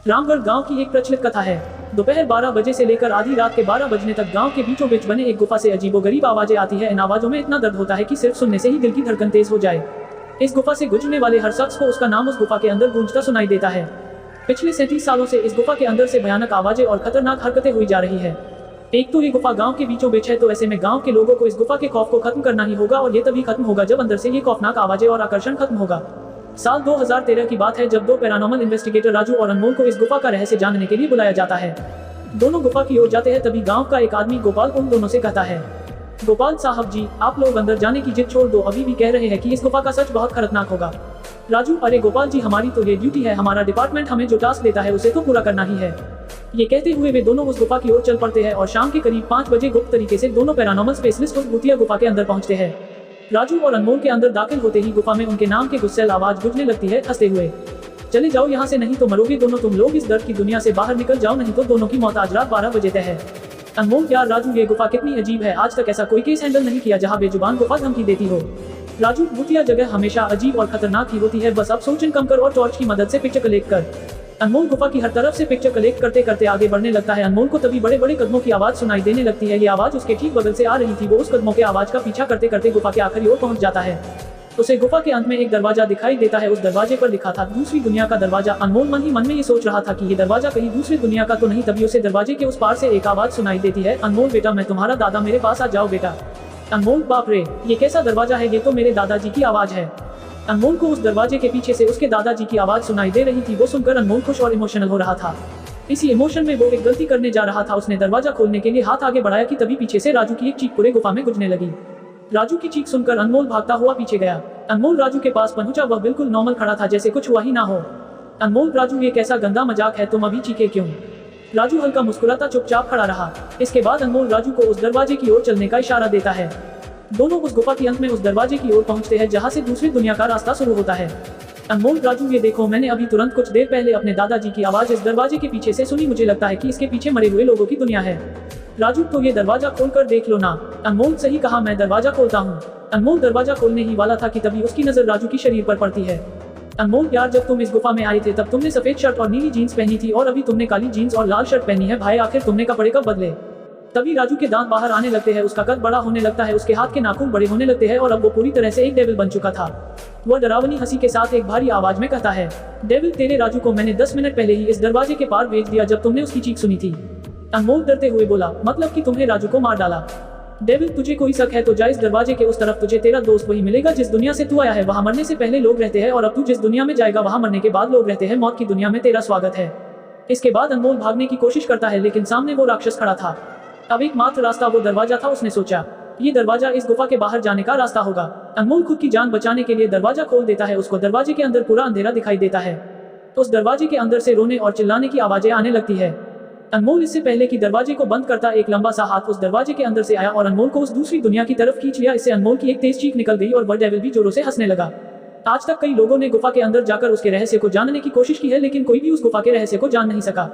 रामगढ़ गांव की एक प्रचलित कथा है। दोपहर 12 बजे से लेकर आधी रात के 12 बजने तक गांव के बीचों बीच बने एक गुफा से अजीबोगरीब आवाजें आती है। इन आवाजों में इतना दर्द होता है कि सिर्फ सुनने से ही दिल की धड़कन तेज हो जाए। इस गुफा से गुजरने वाले हर शख्स को उसका नाम उस गुफा के अंदर गूंजता सुनाई देता है। पिछले 37 सालों से इस गुफा के अंदर से भयानक आवाजें और खतरनाक हरकतें हुई जा रही है। एक तो ये गुफा गांव के बीचों बीच है, तो ऐसे में गांव के लोगों को इस गुफा के खौफ को खत्म करना ही होगा, और ये तभी खत्म होगा जब अंदर से ये खौफनाक आवाजें और आकर्षण खत्म होगा। साल 2013 की बात है, जब दो पैरानॉर्मल इन्वेस्टिगेटर राजू और अनमोल को इस गुफा का रहस्य जानने के लिए बुलाया जाता है। दोनों गुफा की ओर जाते हैं, तभी गांव का एक आदमी गोपाल उन दोनों से कहता है, गोपाल साहब जी, आप लोग अंदर जाने की जिद छोड़ दो, अभी भी कह रहे हैं कि इस गुफा का सच बहुत खतरनाक होगा। राजू, अरे गोपाल जी, हमारी तो ये ड्यूटी है, हमारा डिपार्टमेंट हमें जो टास्क देता है उसे तो पूरा करना ही है। ये कहते हुए वे दोनों उस गुफा की ओर चल पड़ते हैं और शाम के करीब 5 बजे गुप्त तरीके से दोनों पैरानॉर्मल स्पेशलिस्ट उस भूतिया गुफा के अंदर पहुंचते हैं। राजू और अनमोल के अंदर दाखिल होते ही गुफा में उनके नाम की गुस्सैल आवाज गूंजने लगती है, हंसते हुए, चले जाओ यहाँ से, नहीं तो मरोगे दोनों तुम लोग, इस दर्द की दुनिया से बाहर निकल जाओ, नहीं तो दोनों की मौत आज रात 12 बजे तय है। अनमोल, यार राजू, ये गुफा कितनी अजीब है, आज तक ऐसा कोई केस हैंडल नहीं किया जहाँ बेजुबान गुफा धमकी देती हो। राजू, भूतिया जगह हमेशा अजीब और खतरनाक ही होती है, बस अब सोचन कम कर और टॉर्च की मदद से पिक्चर कलेक्ट कर। अनमोल गुफा की हर तरफ से पिक्चर कलेक्ट करते करते आगे बढ़ने लगता है। अनमोल को तभी बड़े बड़े कदमों की आवाज सुनाई देने लगती है। ये आवाज उसके ठीक बगल से आ रही थी। वो उस कदमों के आवाज का पीछा करते करते गुफा के आखिरी ओर पहुंच जाता है। उसे गुफा के अंत में एक दरवाजा दिखाई देता है। उस दरवाजे पर लिखा था दूसरी दुनिया का दरवाजा। अनमोल मन ही मन में ये सोच रहा था कि ये दरवाजा कहीं दूसरी दुनिया का तो नहीं, तभी उसे दरवाजे के उस पार से एक आवाज सुनाई देती है, अनमोल बेटा, मैं तुम्हारा दादा, मेरे पास आ जाओ बेटा। अनमोल, बाप रे, ये कैसा दरवाजा है, ये तो मेरे दादाजी की आवाज है। अनमोल को उस दरवाजे के पीछे से उसके दादाजी की आवाज सुनाई दे रही थी। वो सुनकर अनमोल खुश और इमोशनल हो रहा था। इसी इमोशन में वो एक गलती करने जा रहा था। उसने दरवाजा खोलने के लिए हाथ आगे बढ़ाया कि तभी पीछे से राजू की एक चीख पूरे गुफा में गूंजने लगी। राजू की चीख सुनकर अनमोल भागता हुआ पीछे गया। अनमोल राजू के पास पहुंचा, वह बिल्कुल नॉर्मल खड़ा था, जैसे कुछ हुआ ही ना हो। अनमोल, राजू, ये कैसा गंदा मजाक है, तुम अभी चीखे क्यों? राजू हल्का मुस्कुराता चुपचाप खड़ा रहा। इसके बाद अनमोल राजू को उस दरवाजे की ओर चलने का इशारा देता है। दोनों उस गुफा के अंत में उस दरवाजे की ओर पहुंचते हैं जहां से दूसरी दुनिया का रास्ता शुरू होता है। अनमोल, राजू, ये देखो, मैंने अभी तुरंत कुछ देर पहले अपने दादाजी की आवाज इस दरवाजे के पीछे से सुनी, मुझे लगता है कि इसके पीछे मरे हुए लोगों की दुनिया है। राजू, तो ये दरवाजा खोलकर देख लो ना। अनमोल, सही कहा, मैं दरवाजा खोलता हूँ। अनमोल दरवाजा खोलने ही वाला था कि तभी उसकी नजर राजू की शरीर पर पड़ती है। अनमोल, यार, जब तुम इस गुफा में आए थे तब तुमने सफेद शर्ट और नीली जीन्स पहनी थी, और अभी तुमने काली जीन्स और लाल शर्ट पहनी है। भाई, आखिर तुमने कपड़े कब बदले? तभी राजू के दांत बाहर आने लगते हैं, उसका कद बड़ा होने लगता है, उसके हाथ के नाखून बड़े होने लगते हैं और अब वो पूरी तरह से एक डेविल बन चुका था। वह डरावनी हंसी के साथ एक भारी आवाज में कहता है, डेविल, तेरे राजू को मैंने 10 मिनट पहले ही इस दरवाजे के पार भेज दिया जब तुमने उसकी चीख सुनी थी। अनमोल डरते हुए बोला, मतलब कि तुम्हें राजू को मार डाला? डेविल, तुझे कोई शक है तो जा इस दरवाजे के उस तरफ, तुझे तेरा दोस्त वही मिलेगा जिस दुनिया से तू आया है। वहाँ मरने से पहले लोग रहते हैं और अब तू जिस दुनिया में जाएगा वहाँ मरने के बाद लोग रहते हैं। मौत की दुनिया में तेरा स्वागत है। इसके बाद अनमोल भागने की कोशिश करता है, लेकिन सामने वो राक्षस खड़ा था। अब एकमात्र रास्ता वो दरवाजा था। उसने सोचा, ये दरवाजा इस गुफा के बाहर जाने का रास्ता होगा। अनमोल खुद की जान बचाने के लिए दरवाजा खोल देता है। उसको दरवाजे के अंदर पूरा अंधेरा दिखाई देता है। उस दरवाजे के अंदर से रोने और चिल्लाने की आवाजें आने लगती है। अनमोल इससे पहले कि दरवाजे को बंद करता, एक लंबा सा हाथ उस दरवाजे के अंदर से आया और अनमोल को उस दूसरी दुनिया की तरफ खींच लिया। इससे अनमोल की एक तेज चीख निकल गई और वह डेविल भी जोरों से हंसने लगा। आज तक कई लोगों ने गुफा के अंदर जाकर उसके रहस्य को जानने की कोशिश की है, लेकिन कोई भी उस गुफा के रहस्य को जान नहीं सका।